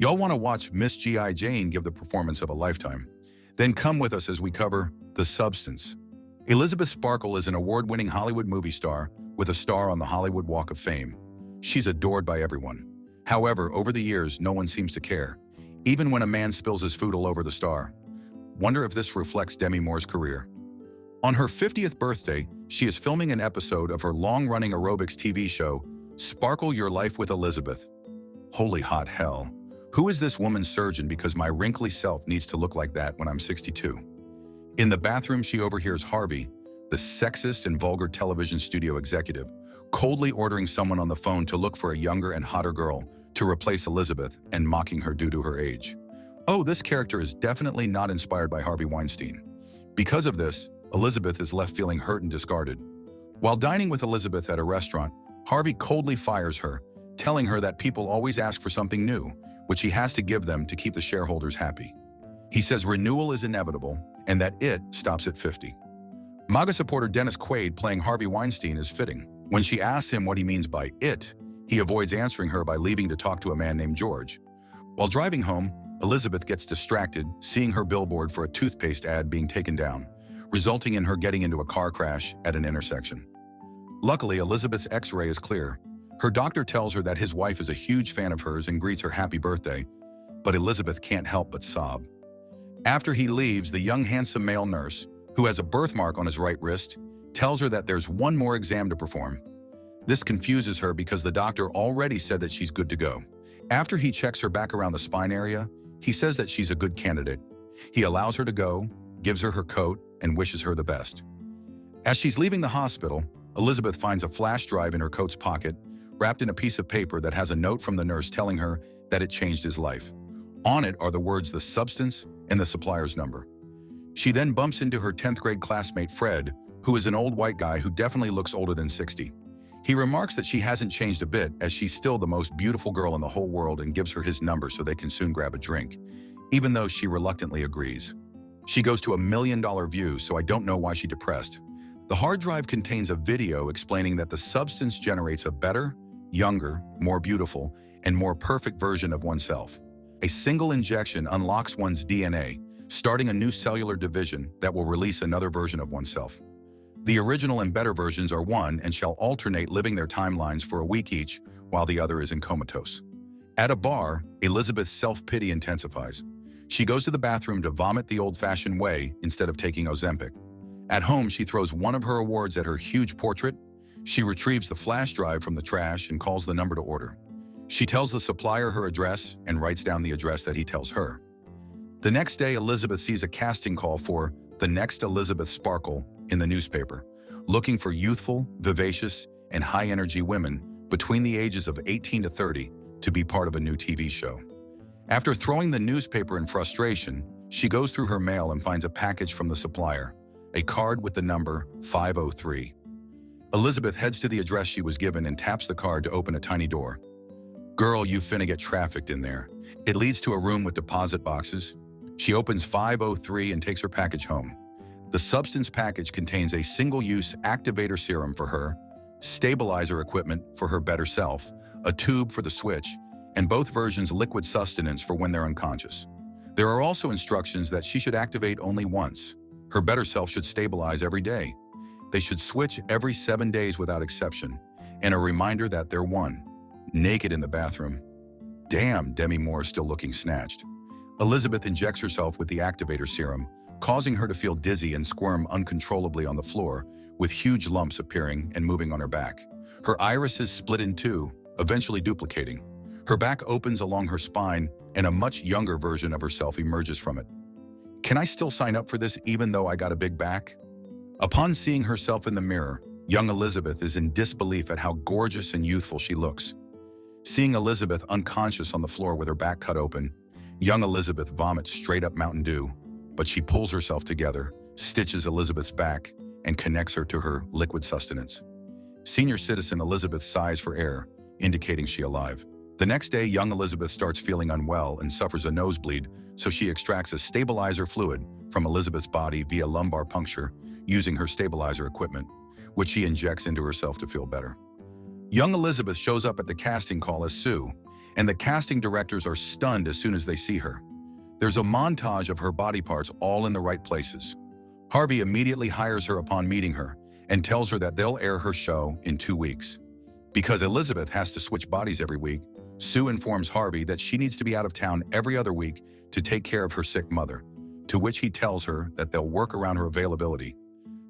Y'all want to watch Miss G.I. Jane give the performance of a lifetime? Then come with us as we cover The Substance. Elizabeth Sparkle is an award-winning Hollywood movie star with a star on the Hollywood Walk of Fame. She's adored by everyone. However, over the years, no one seems to care, even when a man spills his food all over the star. Wonder if this reflects Demi Moore's career. On her 50th birthday, she is filming an episode of her long-running aerobics TV show, Sparkle Your Life with Elizabeth. Holy hot hell. Who is this woman surgeon because my wrinkly self needs to look like that when I'm 62? In the bathroom, she overhears Harvey, the sexist and vulgar television studio executive, coldly ordering someone on the phone to look for a younger and hotter girl to replace Elizabeth and mocking her due to her age. Oh, this character is definitely not inspired by Harvey Weinstein. Because of this, Elizabeth is left feeling hurt and discarded. While dining with Elizabeth at a restaurant, Harvey coldly fires her, telling her that people always ask for something new, which he has to give them to keep the shareholders happy. He says renewal is inevitable and that it stops at 50. MAGA supporter Dennis Quaid playing Harvey Weinstein is fitting. When she asks him what he means by it, he avoids answering her by leaving to talk to a man named George. While driving home, Elizabeth gets distracted, seeing her billboard for a toothpaste ad being taken down, resulting in her getting into a car crash at an intersection. Luckily, Elizabeth's X-ray is clear. Her doctor tells her that his wife is a huge fan of hers and greets her happy birthday, but Elizabeth can't help but sob. After he leaves, the young handsome male nurse, who has a birthmark on his right wrist, tells her that there's one more exam to perform. This confuses her because the doctor already said that she's good to go. After he checks her back around the spine area, he says that she's a good candidate. He allows her to go, gives her her coat, and wishes her the best. As she's leaving the hospital, Elizabeth finds a flash drive in her coat's pocket, wrapped in a piece of paper that has a note from the nurse telling her that it changed his life. On it are the words "the substance" and the supplier's number. She then bumps into her 10th grade classmate Fred, who is an old white guy who definitely looks older than 60. He remarks that she hasn't changed a bit as she's still the most beautiful girl in the whole world and gives her his number so they can soon grab a drink, even though she reluctantly agrees. She goes to $1 million views, so I don't know why she's depressed. The hard drive contains a video explaining that the substance generates a better, younger, more beautiful, and more perfect version of oneself. A single injection unlocks one's DNA, starting a new cellular division that will release another version of oneself. The original and better versions are one and shall alternate living their timelines for a week each, while the other is in comatose. At a bar, Elizabeth's self-pity intensifies. She goes to the bathroom to vomit the old-fashioned way instead of taking Ozempic. At home, she throws one of her awards at her huge portrait. She retrieves the flash drive from the trash and calls the number to order. She tells the supplier her address and writes down the address that he tells her. The next day, Elizabeth sees a casting call for The Next Elizabeth Sparkle in the newspaper, looking for youthful, vivacious, and high-energy women between the ages of 18 to 30 to be part of a new TV show. After throwing the newspaper in frustration, she goes through her mail and finds a package from the supplier, a card with the number 503. Elizabeth heads to the address she was given and taps the card to open a tiny door. Girl, you finna get trafficked in there. It leads to a room with deposit boxes. She opens 503 and takes her package home. The substance package contains a single-use activator serum for her, stabilizer equipment for her better self, a tube for the switch, and both versions liquid sustenance for when they're unconscious. There are also instructions that she should activate only once. Her better self should stabilize every day. They should switch every 7 days without exception, and a reminder that they're one. Naked in the bathroom. Damn, Demi Moore is still looking snatched. Elizabeth injects herself with the activator serum, causing her to feel dizzy and squirm uncontrollably on the floor, with huge lumps appearing and moving on her back. Her irises split in two, eventually duplicating. Her back opens along her spine, and a much younger version of herself emerges from it. Can I still sign up for this even though I got a big back? Upon seeing herself in the mirror, young Elizabeth is in disbelief at how gorgeous and youthful she looks. Seeing Elizabeth unconscious on the floor with her back cut open, young Elizabeth vomits straight up Mountain Dew, but she pulls herself together, stitches Elizabeth's back, and connects her to her liquid sustenance. Senior citizen Elizabeth sighs for air, indicating she's alive. The next day, young Elizabeth starts feeling unwell and suffers a nosebleed, so she extracts a stabilizer fluid from Elizabeth's body via lumbar puncture using her stabilizer equipment, which she injects into herself to feel better. Young Elizabeth shows up at the casting call as Sue, and the casting directors are stunned as soon as they see her. There's a montage of her body parts all in the right places. Harvey immediately hires her upon meeting her and tells her that they'll air her show in 2 weeks. Because Elizabeth has to switch bodies every week, Sue informs Harvey that she needs to be out of town every other week to take care of her sick mother, to which he tells her that they'll work around her availability.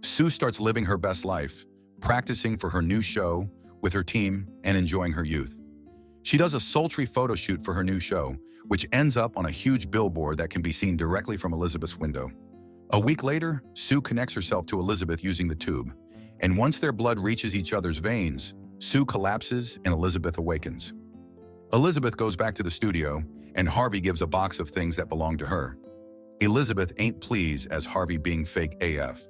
Sue starts living her best life, practicing for her new show with her team and enjoying her youth. She does a sultry photo shoot for her new show, which ends up on a huge billboard that can be seen directly from Elizabeth's window. A week later, Sue connects herself to Elizabeth using the tube, and once their blood reaches each other's veins, Sue collapses and Elizabeth awakens. Elizabeth goes back to the studio, and Harvey gives a box of things that belong to her. Elizabeth ain't pleased as Harvey being fake AF.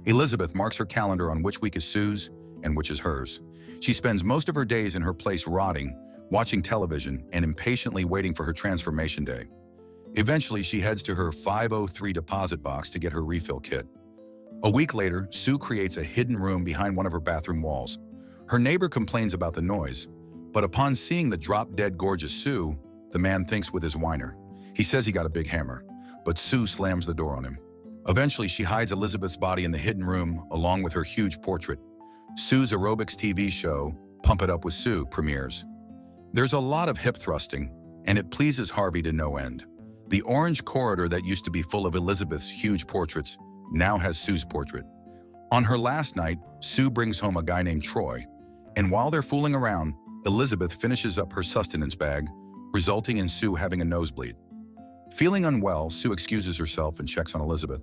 Elizabeth marks her calendar on which week is Sue's and which is hers. She spends most of her days in her place rotting, watching television, and impatiently waiting for her transformation day. Eventually, she heads to her 503 deposit box to get her refill kit. A week later, Sue creates a hidden room behind one of her bathroom walls. Her neighbor complains about the noise, but upon seeing the drop-dead gorgeous Sue, the man thinks with his whiner. He says he got a big hammer, but Sue slams the door on him. Eventually, she hides Elizabeth's body in the hidden room along with her huge portrait. Sue's aerobics TV show, Pump It Up with Sue, premieres. There's a lot of hip thrusting, and it pleases Harvey to no end. The orange corridor that used to be full of Elizabeth's huge portraits now has Sue's portrait. On her last night, Sue brings home a guy named Troy, and while they're fooling around, Elizabeth finishes up her sustenance bag, resulting in Sue having a nosebleed. Feeling unwell, Sue excuses herself and checks on Elizabeth,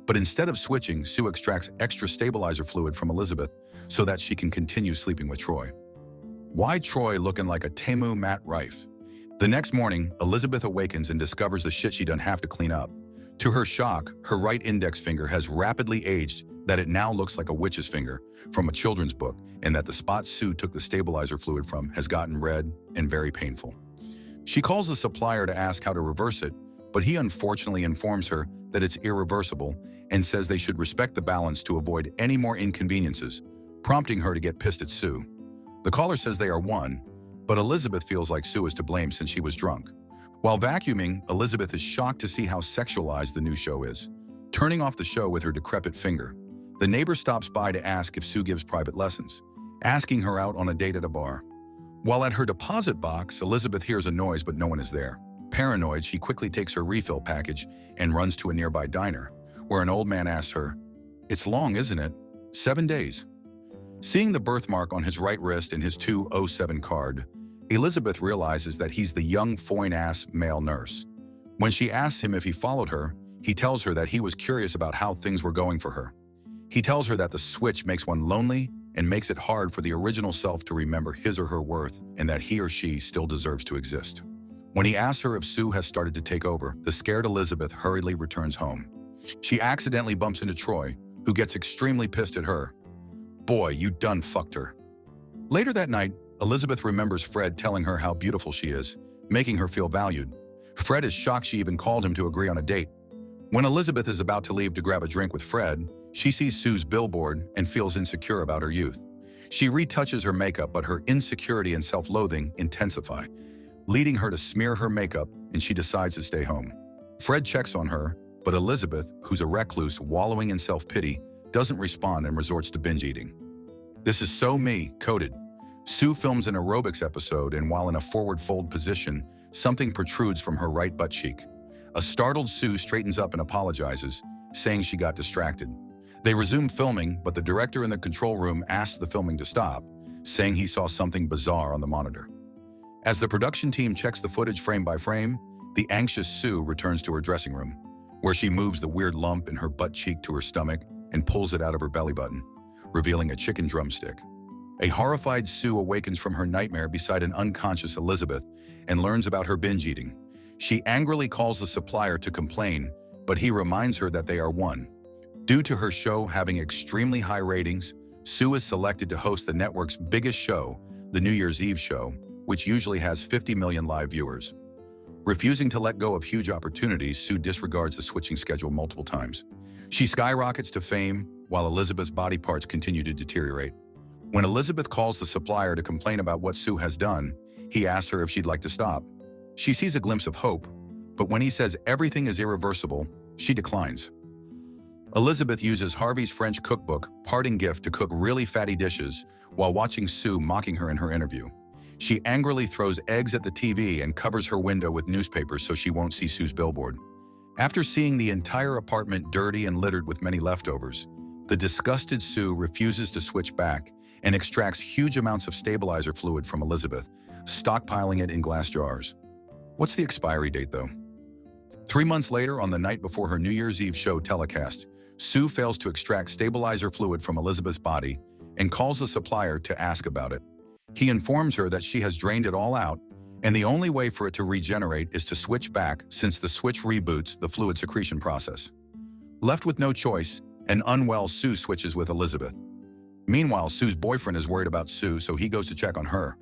but instead of switching, Sue extracts extra stabilizer fluid from Elizabeth so that she can continue sleeping with Troy. Why Troy looking like a Temu Matt Rife? The next morning, Elizabeth awakens and discovers the shit she doesn't have to clean up. To her shock, her right index finger has rapidly aged that it now looks like a witch's finger from a children's book, and that the spot Sue took the stabilizer fluid from has gotten red and very painful. She calls the supplier to ask how to reverse it, but he unfortunately informs her that it's irreversible and says they should respect the balance to avoid any more inconveniences, prompting her to get pissed at Sue. The caller says they are one, but Elizabeth feels like Sue is to blame since she was drunk. While vacuuming, Elizabeth is shocked to see how sexualized the new show is, turning off the show with her decrepit finger. The neighbor stops by to ask if Sue gives private lessons, asking her out on a date at a bar. While at her deposit box, Elizabeth hears a noise but no one is there. Paranoid, she quickly takes her refill package and runs to a nearby diner, where an old man asks her, "It's long, isn't it? 7 days." Seeing the birthmark on his right wrist and his 207 card, Elizabeth realizes that he's the young foine-ass male nurse. When she asks him if he followed her, he tells her that he was curious about how things were going for her. He tells her that the switch makes one lonely and makes it hard for the original self to remember his or her worth and that he or she still deserves to exist. When he asks her if Sue has started to take over, the scared Elizabeth hurriedly returns home. She accidentally bumps into Troy, who gets extremely pissed at her. "Boy, you done fucked her." Later that night, Elizabeth remembers Fred telling her how beautiful she is, making her feel valued. Fred is shocked she even called him to agree on a date. When Elizabeth is about to leave to grab a drink with Fred, she sees Sue's billboard and feels insecure about her youth. She retouches her makeup, but her insecurity and self-loathing intensify, leading her to smear her makeup, and she decides to stay home. Fred checks on her, but Elizabeth, who's a recluse wallowing in self-pity, doesn't respond and resorts to binge eating. This is so me, coded. Sue films an aerobics episode, and while in a forward fold position, something protrudes from her right butt cheek. A startled Sue straightens up and apologizes, saying she got distracted. They resume filming, but the director in the control room asks the filming to stop, saying he saw something bizarre on the monitor. As the production team checks the footage frame by frame, the anxious Sue returns to her dressing room, where she moves the weird lump in her butt cheek to her stomach and pulls it out of her belly button, revealing a chicken drumstick. A horrified Sue awakens from her nightmare beside an unconscious Elizabeth and learns about her binge eating. She angrily calls the supplier to complain, but he reminds her that they are one. Due to her show having extremely high ratings, Sue is selected to host the network's biggest show, the New Year's Eve show, which usually has 50 million live viewers. Refusing to let go of huge opportunities, Sue disregards the switching schedule multiple times. She skyrockets to fame, while Elizabeth's body parts continue to deteriorate. When Elizabeth calls the supplier to complain about what Sue has done, He asks her if she'd like to stop. She sees a glimpse of hope, but when he says everything is irreversible, she declines. Elizabeth uses Harvey's French cookbook, Parting Gift, to cook really fatty dishes while watching Sue mocking her in her interview. She angrily throws eggs at the TV and covers her window with newspapers so she won't see Sue's billboard. After seeing the entire apartment dirty and littered with many leftovers, the disgusted Sue refuses to switch back and extracts huge amounts of stabilizer fluid from Elizabeth, stockpiling it in glass jars. What's the expiry date, though? 3 months later, on the night before her New Year's Eve show telecast, Sue fails to extract stabilizer fluid from Elizabeth's body and calls the supplier to ask about it. He informs her that she has drained it all out, and the only way for it to regenerate is to switch back, since the switch reboots the fluid secretion process. Left with no choice, an unwell Sue switches with Elizabeth. Meanwhile, Sue's boyfriend is worried about Sue, so he goes to check on her.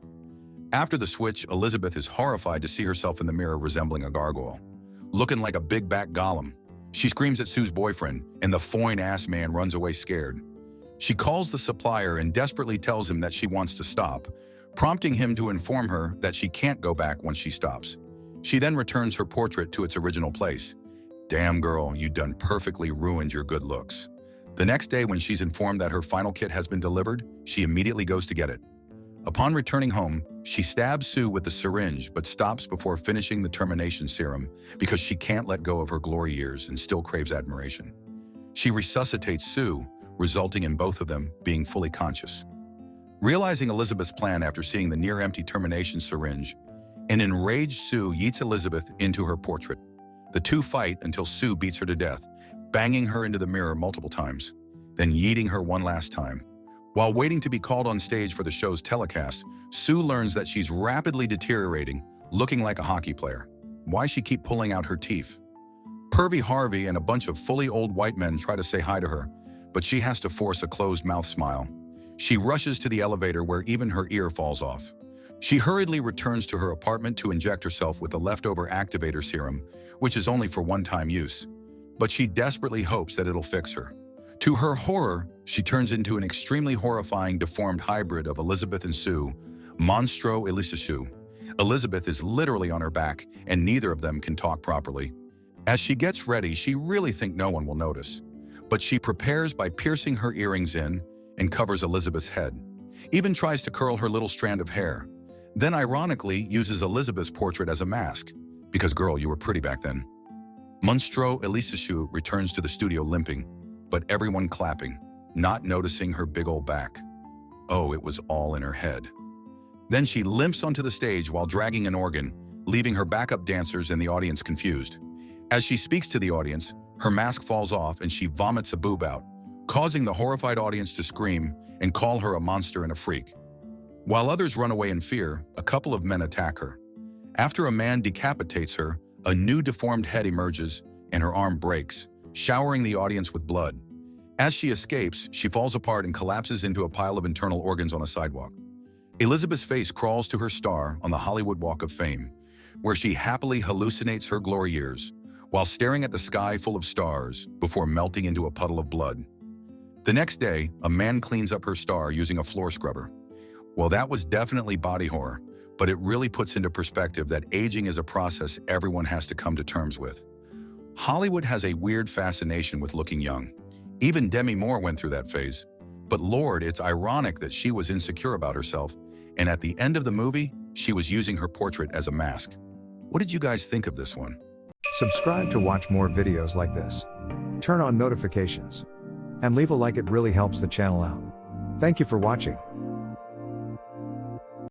After the switch, Elizabeth is horrified to see herself in the mirror resembling a gargoyle, looking like a big back golem. She screams at Sue's boyfriend, and the foine-ass man runs away scared. She calls the supplier and desperately tells him that she wants to stop, prompting him to inform her that she can't go back once she stops. She then returns her portrait to its original place. Damn girl, you done perfectly ruined your good looks. The next day, when she's informed that her final kit has been delivered, she immediately goes to get it. Upon returning home, she stabs Sue with the syringe but stops before finishing the termination serum because she can't let go of her glory years and still craves admiration. She resuscitates Sue, resulting in both of them being fully conscious. Realizing Elizabeth's plan after seeing the near-empty termination syringe, an enraged Sue yeets Elizabeth into her portrait. The two fight until Sue beats her to death, banging her into the mirror multiple times, then yeeting her one last time. While waiting to be called on stage for the show's telecast, Sue learns that she's rapidly deteriorating, looking like a hockey player. Why she keep pulling out her teeth? Pervy Harvey and a bunch of fully old white men try to say hi to her, but she has to force a closed-mouth smile. She rushes to the elevator where even her ear falls off. She hurriedly returns to her apartment to inject herself with the leftover activator serum, which is only for one-time use. But she desperately hopes that it'll fix her. To her horror, she turns into an extremely horrifying deformed hybrid of Elizabeth and Sue, Monstro Elisa. Elizabeth is literally on her back, and neither of them can talk properly. As she gets ready, she really thinks no one will notice. But she prepares by piercing her earrings in and covers Elizabeth's head. Even tries to curl her little strand of hair. Then ironically uses Elizabeth's portrait as a mask. Because girl, you were pretty back then. Monstro Elisa returns to the studio limping, but everyone clapping, not noticing her big old back. Oh, it was all in her head. Then she limps onto the stage while dragging an organ, leaving her backup dancers and the audience confused. As she speaks to the audience, her mask falls off and she vomits a boob out, causing the horrified audience to scream and call her a monster and a freak. While others run away in fear, a couple of men attack her. After a man decapitates her, a new deformed head emerges and her arm breaks, showering the audience with blood. As she escapes, she falls apart and collapses into a pile of internal organs on a sidewalk. Elizabeth's face crawls to her star on the Hollywood Walk of Fame, where she happily hallucinates her glory years, while staring at the sky full of stars before melting into a puddle of blood. The next day, a man cleans up her star using a floor scrubber. Well, that was definitely body horror, but it really puts into perspective that aging is a process everyone has to come to terms with. Hollywood has a weird fascination with looking young. Even Demi Moore went through that phase. But Lord, it's ironic that she was insecure about herself, and at the end of the movie, she was using her portrait as a mask. What did you guys think of this one? Subscribe to watch more videos like this. Turn on notifications. And leave a like, it really helps the channel out. Thank you for watching.